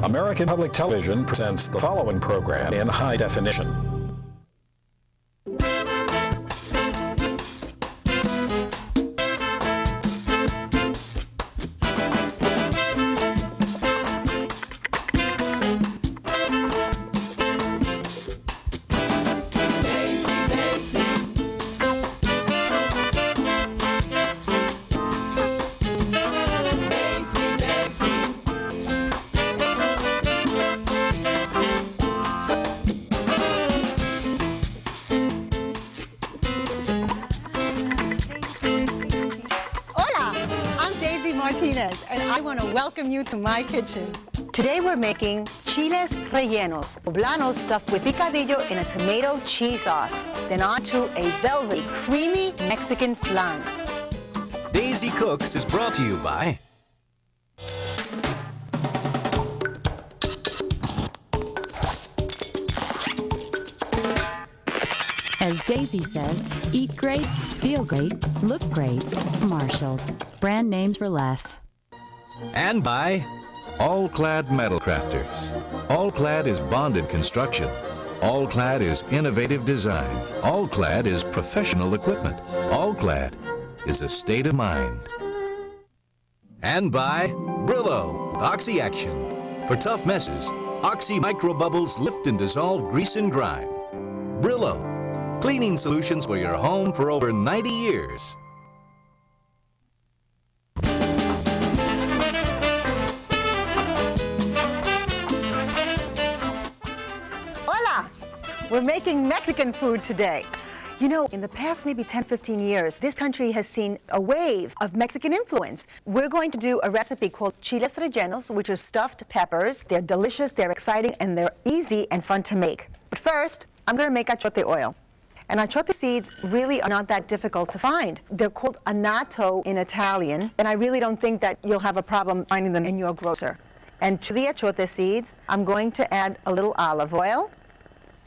American Public Television presents the following program in high definition. And I want to welcome you to my kitchen. Today we're making Chiles Rellenos, Poblano stuffed with picadillo in a tomato cheese sauce, then onto a velvety, creamy Mexican flan. Daisy Cooks is brought to you by As Daisy says, eat great, feel great, look great. Marshall's, brand names for less. and by All-Clad METALCRAFTERS. All-Clad is bonded construction. All-Clad is innovative design. All-Clad is professional equipment. All-Clad is a state of mind. And by Brillo Oxy Action. For tough messes, Oxy microbubbles lift and dissolve grease and grime. Brillo, cleaning solutions for your home for over 90 years. Hola! We're making Mexican food today. You know, in the past maybe 10, 15 years, this country has seen a wave of Mexican influence. We're going to do a recipe called Chiles Rellenos, which are stuffed peppers. They're delicious, they're exciting, and they're easy and fun to make. But first, I'm going to make achote oil. And achote seeds really are not that difficult to find. They're called annatto in Italian, and I really don't think that you'll have a problem finding them in your grocer. And to the achote seeds, I'm going to add a little olive oil.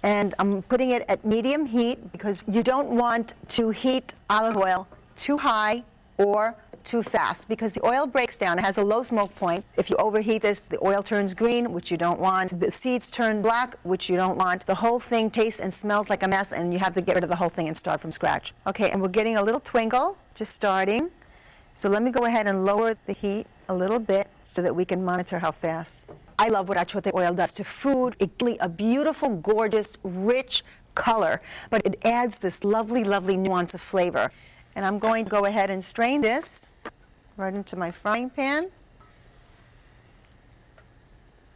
And I'm putting it at medium heat because you don't want to heat olive oil too high or too fast because the oil breaks down. It has a low smoke point. If you overheat this, the oil turns green, which you don't want. The seeds turn black, which you don't want. The whole thing tastes and smells like a mess, and you have to get rid of the whole thing and start from scratch. Okay, and we're getting a little twinkle, just starting. So let me go ahead and lower the heat a little bit so that we can monitor how fast. I love what achote oil does to food. It gives a beautiful, gorgeous, rich color, but it adds this lovely, lovely nuance of flavor. And I'm going to go ahead and strain this right into my frying pan.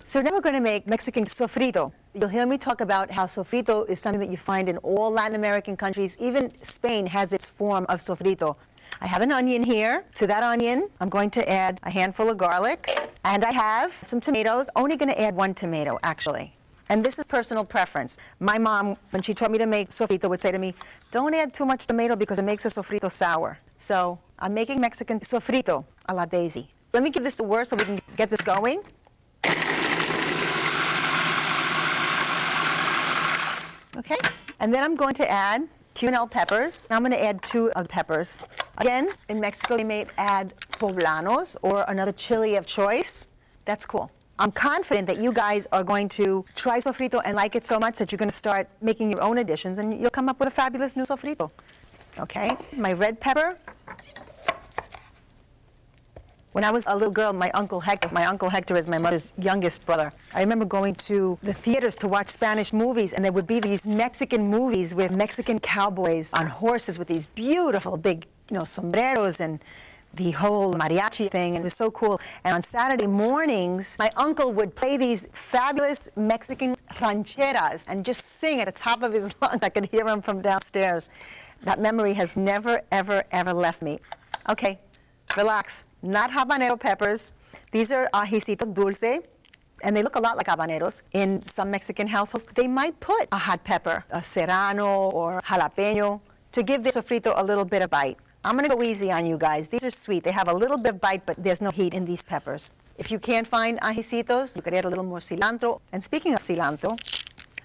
So now we're going to make Mexican sofrito. You'll hear me talk about how sofrito is something that you find in all Latin American countries. Even Spain has its form of sofrito. I have an onion here. To that onion, I'm going to add a handful of garlic. And I have some tomatoes. Only going to add one tomato, actually. And this is personal preference. My mom, when she taught me to make sofrito, would say to me, don't add too much tomato because it makes a sofrito sour. So I'm making Mexican sofrito a la Daisy. Let me give this a whirl so we can get this going. Okay, and then I'm going to add Cunel peppers. I'm going to add 2 of the peppers. Again, in Mexico, they may add poblanos or another chili of choice. That's cool. I'm confident that you guys are going to try sofrito and like it so much that you're going to start making your own additions and you'll come up with a fabulous new sofrito. Okay, my red pepper. When I was a little girl, my Uncle Hector is my mother's youngest brother. I remember going to the theaters to watch Spanish movies, and there would be these Mexican movies with Mexican cowboys on horses with these beautiful big, sombreros and the whole mariachi thing. It was so cool. And on Saturday mornings, my uncle would play these fabulous Mexican rancheras and just sing at the top of his lungs. I could hear him from downstairs. That memory has never, ever, ever left me. Okay, relax. Not habanero peppers. These are ajicito dulce, and they look a lot like habaneros. In some Mexican households, they might put a hot pepper, a serrano or jalapeno, to give the sofrito a little bit of bite. I'm going to go easy on you guys. These are sweet. They have a little bit of bite, but there's no heat in these peppers. If you can't find ajicitos, you could add a little more cilantro. And speaking of cilantro,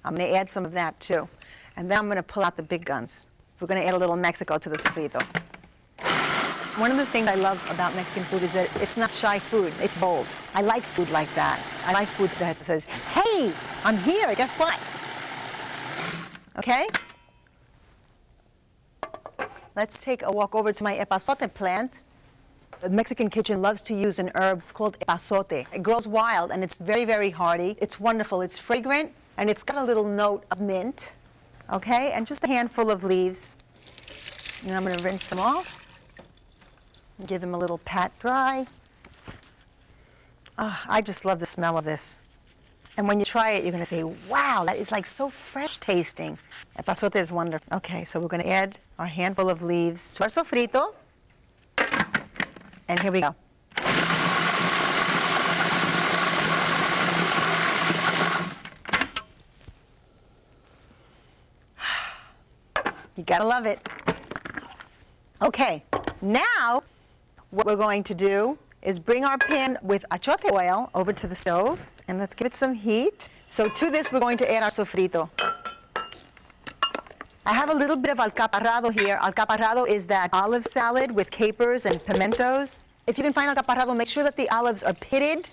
I'm going to add some of that too. And then I'm going to pull out the big guns. We're going to add a little Mexico to the sofrito. One of the things I love about Mexican food is that it's not shy food, it's bold. I like food like that. I like food that says, hey, I'm here, guess what? Okay? Let's take a walk over to my epazote plant. The Mexican kitchen loves to use an herb called epazote. It grows wild and it's very, very hardy. It's wonderful, it's fragrant, and it's got a little note of mint. Okay, and just a handful of leaves. And I'm going to rinse them off. And give them a little pat dry. Oh, I just love the smell of this. And when you try it, you're going to say, wow, that is like so fresh tasting. Epazote is wonderful. Okay, so we're going to add our handful of leaves to our sofrito. And here we go. You gotta love it. Okay, now what we're going to do is bring our pan with achote oil over to the stove, and let's give it some heat. So to this, we're going to add our sofrito. I have a little bit of alcaparrado here. Alcaparrado is that olive salad with capers and pimentos. If you can find alcaparrado, make sure that the olives are pitted,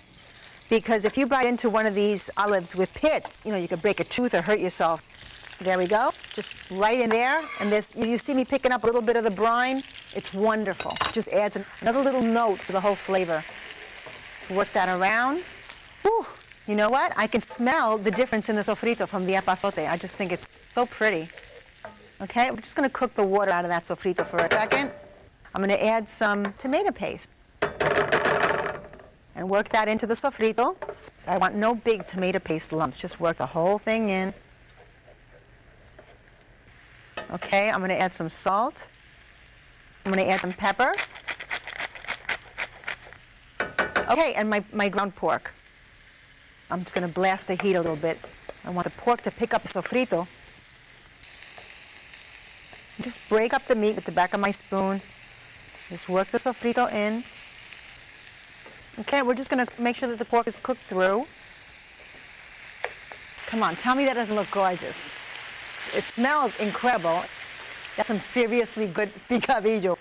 because if you bite into one of these olives with pits, you could break a tooth or hurt yourself. There we go, just right in there. And this, you see me picking up a little bit of the brine? It's wonderful. Just adds another little note to the whole flavor. Let's work that around. Whew. You know what? I can smell the difference in the sofrito from the epazote. I just think it's so pretty. Okay, we're just gonna cook the water out of that sofrito for a second. I'm gonna add some tomato paste and work that into the sofrito. I want no big tomato paste lumps, just work the whole thing in. Okay, I'm going to add some salt. I'm going to add some pepper. Okay, and my ground pork. I'm just going to blast the heat a little bit. I want the pork to pick up the sofrito. Just break up the meat with the back of my spoon. Just work the sofrito in. Okay, we're just going to make sure that the pork is cooked through. Come on, tell me that doesn't look gorgeous. It smells incredible. That's some seriously good picadillo.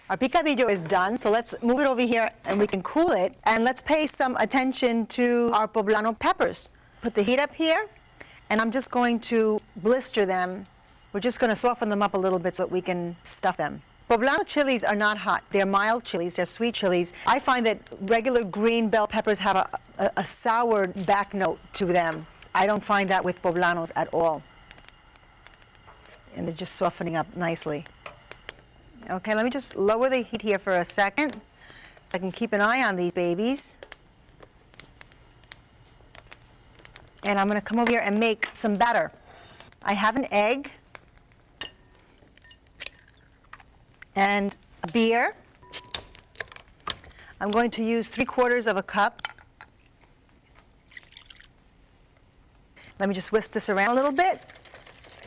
Our picadillo is done, so let's move it over here and we can cool it. And let's pay some attention to our poblano peppers. Put the heat up here, and I'm just going to blister them. We're just going to soften them up a little bit so that we can stuff them. Poblano chilies are not hot. They're mild chilies. They're sweet chilies. I find that regular green bell peppers have a sour back note to them. I don't find that with poblanos at all. And they're just softening up nicely. Okay, let me just lower the heat here for a second so I can keep an eye on these babies. And I'm going to come over here and make some batter. I have an egg and a beer. I'm going to use 3/4 of a cup. Let me just whisk this around a little bit.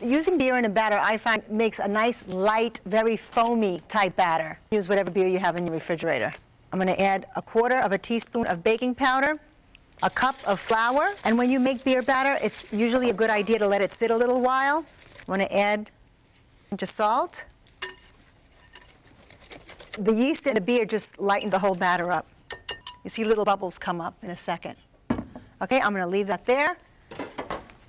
Using beer in a batter, I find, makes a nice, light, very foamy type batter. Use whatever beer you have in your refrigerator. I'm going to add 1/4 teaspoon of baking powder, a cup of flour, and when you make beer batter, it's usually a good idea to let it sit a little while. I'm going to add a pinch of salt. The yeast in the beer just lightens the whole batter up. You see little bubbles come up in a second. Okay, I'm going to leave that there.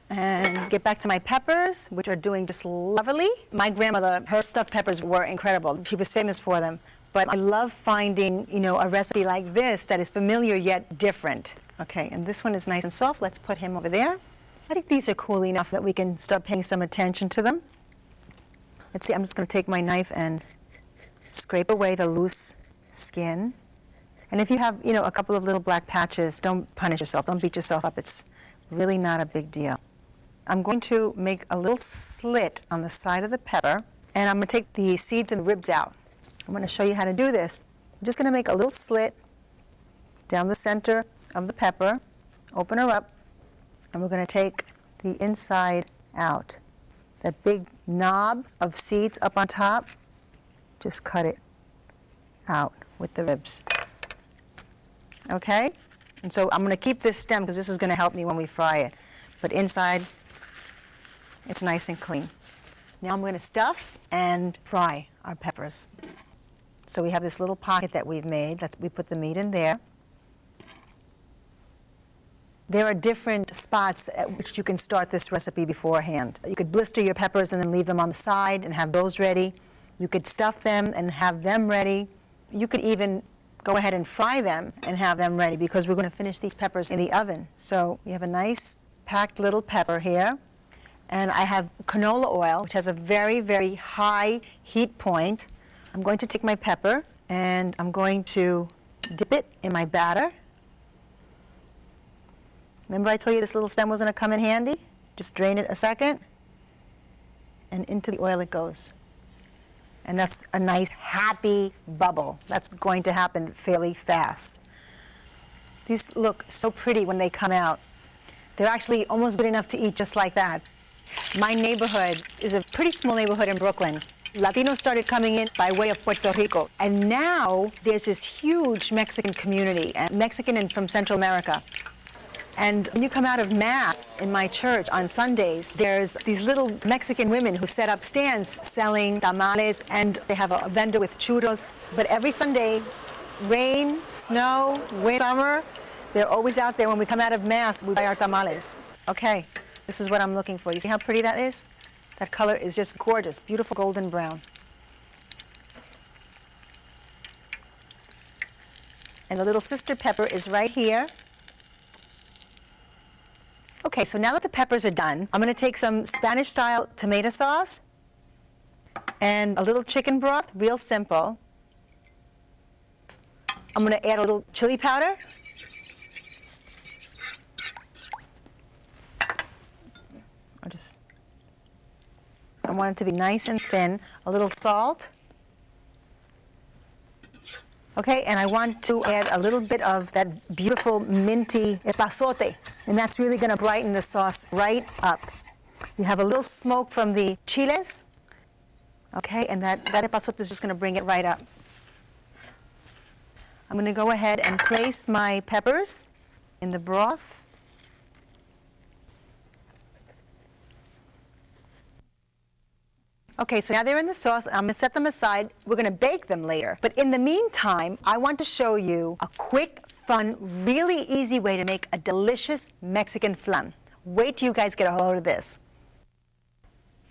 And get back to my peppers, which are doing just lovely. My grandmother, her stuffed peppers were incredible. She was famous for them. But I love finding, a recipe like this that is familiar yet different. Okay, and this one is nice and soft. Let's put him over there. I think these are cool enough that we can start paying some attention to them. Let's see, I'm just going to take my knife and scrape away the loose skin. And if you have, a couple of little black patches, don't punish yourself. Don't beat yourself up. It's really not a big deal. I'm going to make a little slit on the side of the pepper, and I'm going to take the seeds and ribs out. I'm going to show you how to do this. I'm just going to make a little slit down the center of the pepper, open her up, and we're going to take the inside out. That big knob of seeds up on top, just cut it out with the ribs. Okay? And so I'm going to keep this stem because this is going to help me when we fry it. But inside, it's nice and clean. Now I'm going to stuff and fry our peppers. So we have this little pocket that we've made. We put the meat in there. There are different spots at which you can start this recipe beforehand. You could blister your peppers and then leave them on the side and have those ready. You could stuff them and have them ready. You could even go ahead and fry them and have them ready, because we're going to finish these peppers in the oven. So you have a nice packed little pepper here. And I have canola oil, which has a very, very high heat point. I'm going to take my pepper and I'm going to dip it in my batter. Remember I told you this little stem was going to come in handy? Just drain it a second, and into the oil it goes. And that's a nice, happy bubble. That's going to happen fairly fast. These look so pretty when they come out. They're actually almost good enough to eat just like that. My neighborhood is a pretty small neighborhood in Brooklyn. Latinos started coming in by way of Puerto Rico. And now there's this huge Mexican community, and Mexican and from Central America. And when you come out of Mass in my church on Sundays, there's these little Mexican women who set up stands selling tamales, and they have a vendor with churros. But every Sunday, rain, snow, wind, summer, they're always out there. When we come out of Mass, we buy our tamales. Okay, this is what I'm looking for. You see how pretty that is? That color is just gorgeous, beautiful golden brown. And the little sister pepper is right here. Okay, so now that the peppers are done, I'm going to take some Spanish-style tomato sauce and a little chicken broth, real simple. I'm going to add a little chili powder. I want it to be nice and thin. A little salt. Okay, and I want to add a little bit of that beautiful minty epazote, and that's really going to brighten the sauce right up. You have a little smoke from the chiles, okay, and that epazote is just going to bring it right up. I'm going to go ahead and place my peppers in the broth. Okay, so now they're in the sauce. I'm going to set them aside. We're going to bake them later. But in the meantime, I want to show you a quick, fun, really easy way to make a delicious Mexican flan. Wait till you guys get a hold of this.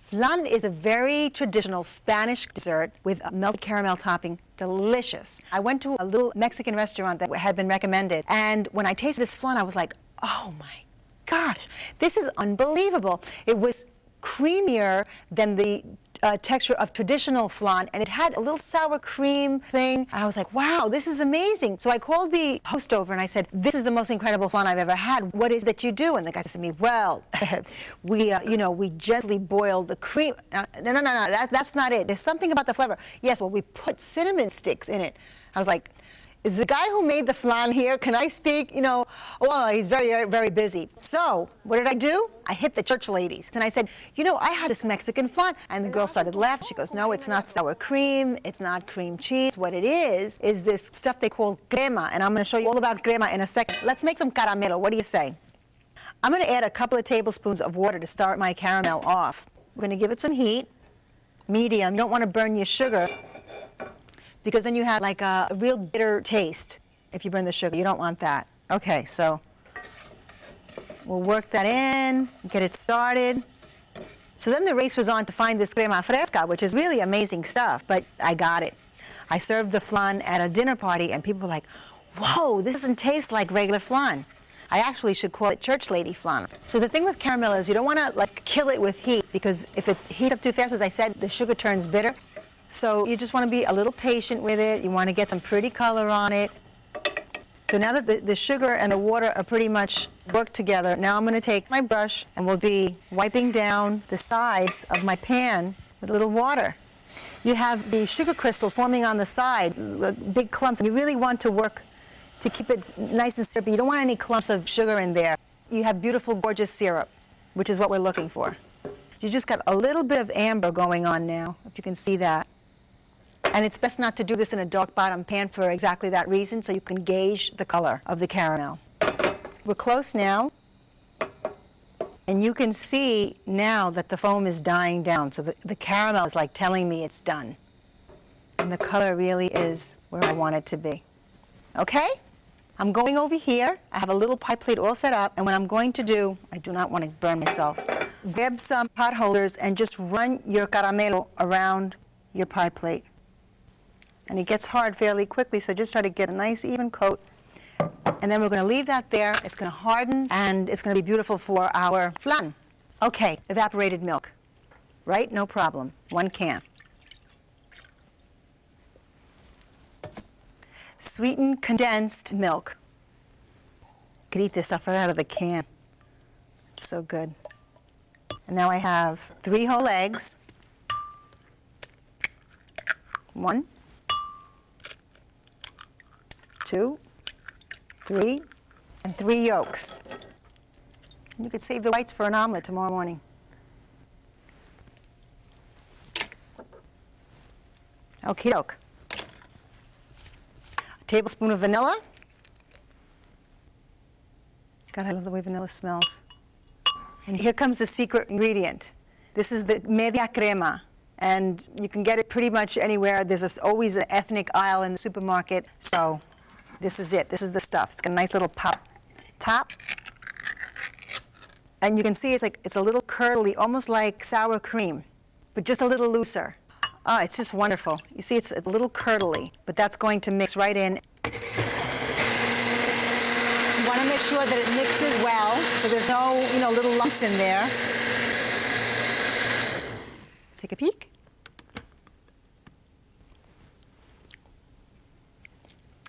Flan is a very traditional Spanish dessert with a melted caramel topping. Delicious. I went to a little Mexican restaurant that had been recommended, and when I tasted this flan, I was like, oh my gosh, this is unbelievable. It was creamier than the texture of traditional flan, and it had a little sour cream thing. And I was like, wow, this is amazing. So I called the host over and I said, this is the most incredible flan I've ever had. What is it that you do? And the guy said to me, well, we gently boil the cream. No, that's not it. There's something about the flavor. Yes, well, we put cinnamon sticks in it. I was like, is the guy who made the flan here? Can I speak? Well, he's very, very busy. So what did I do? I hit the church ladies. And I said, I had this Mexican flan. And the girl started laughing. She goes, no, it's not sour cream. It's not cream cheese. What it is this stuff they call crema. And I'm going to show you all about crema in a second. Let's make some caramelo. What do you say? I'm going to add a couple of tablespoons of water to start my caramel off. We're going to give it some heat, medium. You don't want to burn your sugar, because then you have like a real bitter taste if you burn the sugar. You don't want that. Okay, so we'll work that in, get it started. So then the race was on to find this crema fresca, which is really amazing stuff, but I got it. I served the flan at a dinner party, and people were like, whoa, this doesn't taste like regular flan. I actually should call it church lady flan. So the thing with caramel is you don't want to kill it with heat, because if it heats up too fast, as I said, the sugar turns bitter. So you just want to be a little patient with it. You want to get some pretty color on it. So now that the sugar and the water are pretty much worked together, now I'm going to take my brush and we'll be wiping down the sides of my pan with a little water. You have the sugar crystals forming on the side, big clumps. You really want to work to keep it nice and syrupy. You don't want any clumps of sugar in there. You have beautiful, gorgeous syrup, which is what we're looking for. You just got a little bit of amber going on now, if you can see that. And it's best not to do this in a dark bottom pan for exactly that reason, so you can gauge the color of the caramel. We're close now. And you can see now that the foam is dying down, so the caramel is like telling me it's done. and the color really is where I want it to be. Okay? I'm going over here. I have a little pie plate all set up, and what I'm going to do, I do not want to burn myself, grab some pot holders and just run your caramelo around your pie plate. And it gets hard fairly quickly, so just try to get a nice even coat. And then we're going to leave that there. It's going to harden, and it's going to be beautiful for our flan. Okay, evaporated milk. Right? No problem. 1 can. Sweetened condensed milk. You could eat this stuff right out of the can. It's so good. And now I have 3 whole eggs. 1, 2, 3, and 3 yolks. You could save the whites for an omelet tomorrow morning. Okie doke. A tablespoon of vanilla. God, I love the way vanilla smells. And here comes the secret ingredient. This is the media crema. And you can get it pretty much anywhere. There's always an ethnic aisle in the supermarket. So this is it. This is the stuff. It's got a nice little pop top. And you can see it's a little curdly, almost like sour cream, but just a little looser. Oh, it's just wonderful. You see, it's a little curdly, but that's going to mix right in. You want to make sure that it mixes well, so there's no, little lumps in there. Take a peek.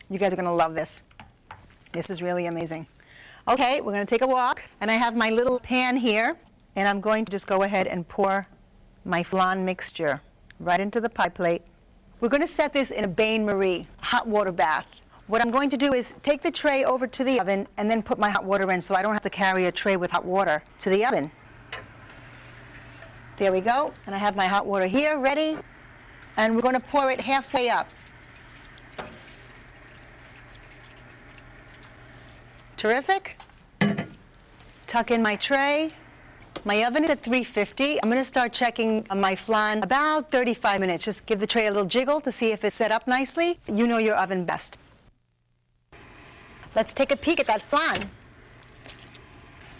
You guys are going to love this. This is really amazing. Okay, we're going to take a walk, and I have my little pan here, and I'm going to just go ahead and pour my flan mixture right into the pie plate. We're going to set this in a bain-marie, hot water bath. What I'm going to do is take the tray over to the oven and then put my hot water in so I don't have to carry a tray with hot water to the oven. There we go, and I have my hot water here ready, and we're going to pour it halfway up. Terrific. Tuck in my tray. My oven is at 350. I'm going to start checking my flan about 35 minutes. Just give the tray a little jiggle to see if it's set up nicely. You know your oven best. Let's take a peek at that flan.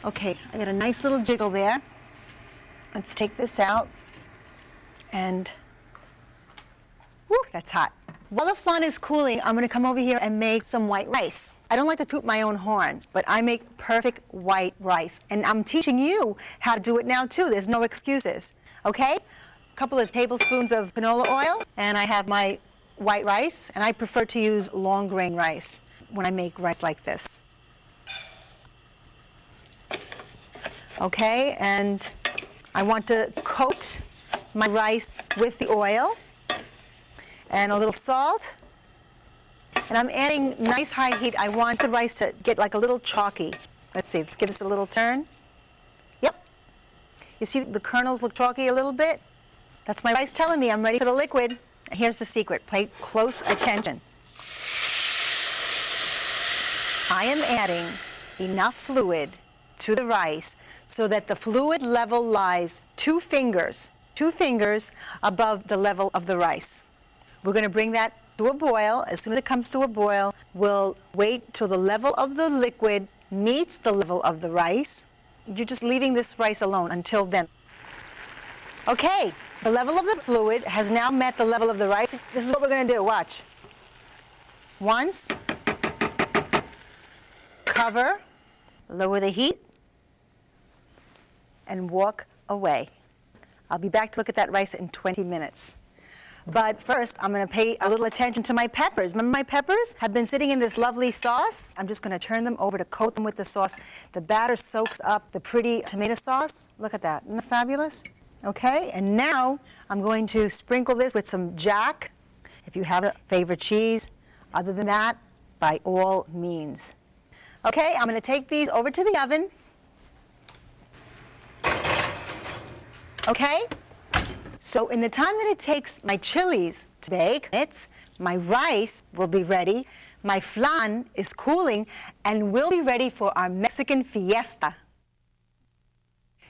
Okay, I got a nice little jiggle there. Let's take this out. And, whew, that's hot. While the flan is cooling, I'm going to come over here and make some white rice. I don't like to toot my own horn, but I make perfect white rice. And I'm teaching you how to do it now, too. There's no excuses. Okay? A couple of tablespoons of canola oil, and I have my white rice, and I prefer to use long grain rice when I make rice like this. Okay, and I want to coat my rice with the oil and a little salt. And I'm adding nice high heat. I want the rice to get like a little chalky. Let's see, let's give this a little turn. Yep. You see the kernels look chalky a little bit? That's my rice telling me I'm ready for the liquid. And here's the secret. Pay close attention. I am adding enough fluid to the rice so that the fluid level lies 2 fingers above the level of the rice. We're going to bring that to a boil. As soon as it comes to a boil, we'll wait till the level of the liquid meets the level of the rice. You're just leaving this rice alone until then. Okay, the level of the fluid has now met the level of the rice. This is what we're going to do. Watch. Once, cover, lower the heat, and walk away. I'll be back to look at that rice in 20 minutes. But first, I'm going to pay a little attention to my peppers. Remember my peppers have been sitting in this lovely sauce? I'm just going to turn them over to coat them with the sauce. The batter soaks up the pretty tomato sauce. Look at that. Isn't that fabulous? Okay, and now I'm going to sprinkle this with some Jack, if you have a favorite cheese. Other than that, by all means. Okay, I'm going to take these over to the oven. Okay? So in the time that it takes my chilies to bake, my rice will be ready, my flan is cooling, and we'll be ready for our Mexican fiesta.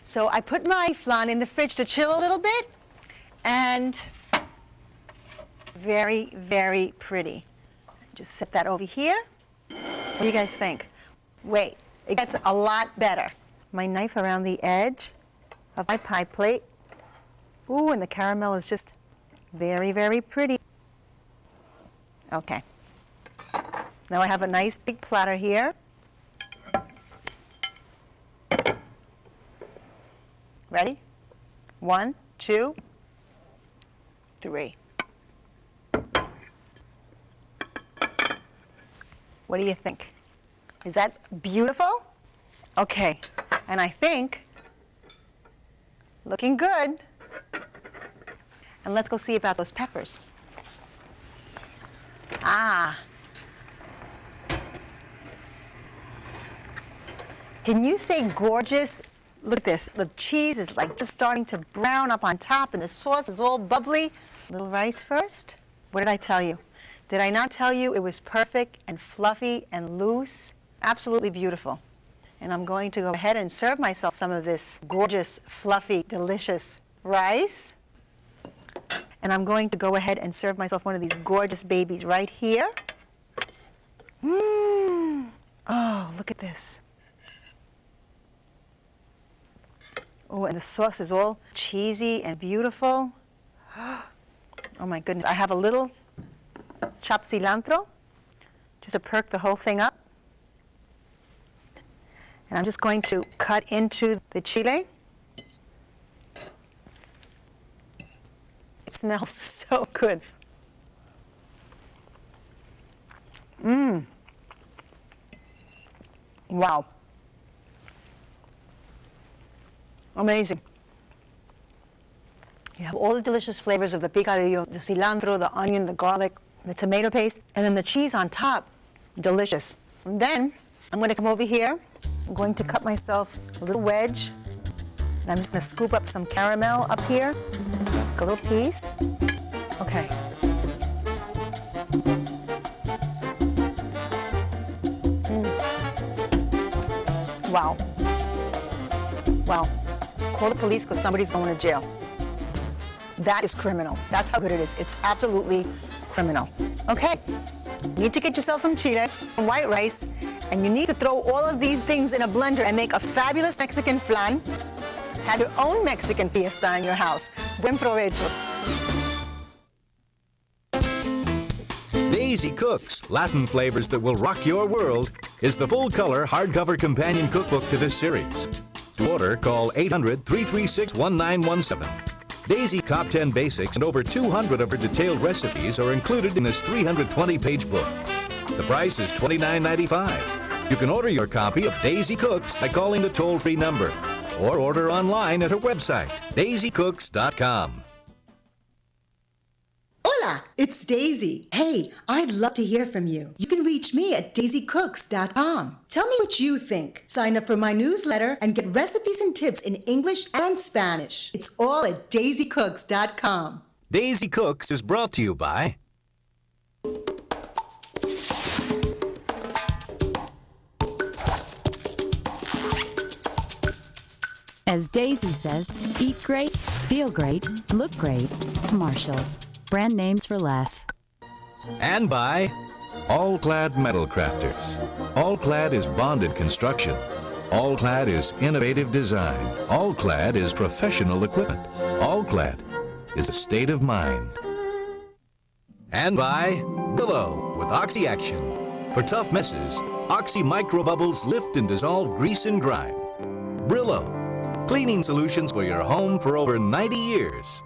So I put my flan in the fridge to chill a little bit, and Very, very pretty. Just set that over here. What do you guys think? Wait, it gets a lot better. My knife around the edge of my pie plate. Ooh, and the caramel is just very, very pretty. Okay. Now I have a nice big platter here. Ready? 1, 2, 3. What do you think? Is that beautiful? Okay, and I think looking good. And let's go see about those peppers. Ah. Can you say gorgeous? Look at this. The cheese is like just starting to brown up on top, and the sauce is all bubbly. Little rice first. What did I tell you? Did I not tell you it was perfect and fluffy and loose? Absolutely beautiful. And I'm going to go ahead and serve myself some of this gorgeous, fluffy, delicious rice. And I'm going to go ahead and serve myself one of these gorgeous babies right here. Mmm. Oh, look at this. Oh, and the sauce is all cheesy and beautiful. Oh my goodness. I have a little chopped cilantro just to perk the whole thing up. And I'm just going to cut into the chile. It smells so good. Mmm. Wow. Amazing. You have all the delicious flavors of the picadillo, the cilantro, the onion, the garlic, the tomato paste, and then the cheese on top. Delicious. And then I'm going to come over here. I'm going to cut myself a little wedge. And I'm just going to scoop up some caramel up here. Like a little piece. Okay. Wow. Wow. Call the police because somebody's going to jail. That is criminal. That's how good it is. It's absolutely criminal. Okay. You need to get yourself some chiles, some white rice, and you need to throw all of these things in a blender and make a fabulous Mexican flan. Have your own Mexican fiesta in your house. Buen provecho. Daisy Cooks, Latin Flavors That Will Rock Your World, is the full-color hardcover companion cookbook to this series. To order, call 800-336-1917. Daisy's top 10 basics and over 200 of her detailed recipes are included in this 320-page book. The price is $29.95. You can order your copy of Daisy Cooks by calling the toll-free number or order online at her website, daisycooks.com. Hola, it's Daisy. Hey, I'd love to hear from you. You can reach me at daisycooks.com. Tell me what you think. Sign up for my newsletter and get recipes and tips in English and Spanish. It's all at daisycooks.com. Daisy Cooks is brought to you by As Daisy says, eat great, feel great, look great. Marshalls. Brand names for less. and by All-Clad METALCRAFTERS. All-Clad is bonded construction. All-Clad is innovative design. All-Clad is professional equipment. All-Clad is a state of mind. And by Brillo with Oxy Action. For tough messes, Oxy microbubbles lift and dissolve grease and grime. Brillo, cleaning solutions for your home for over 90 years.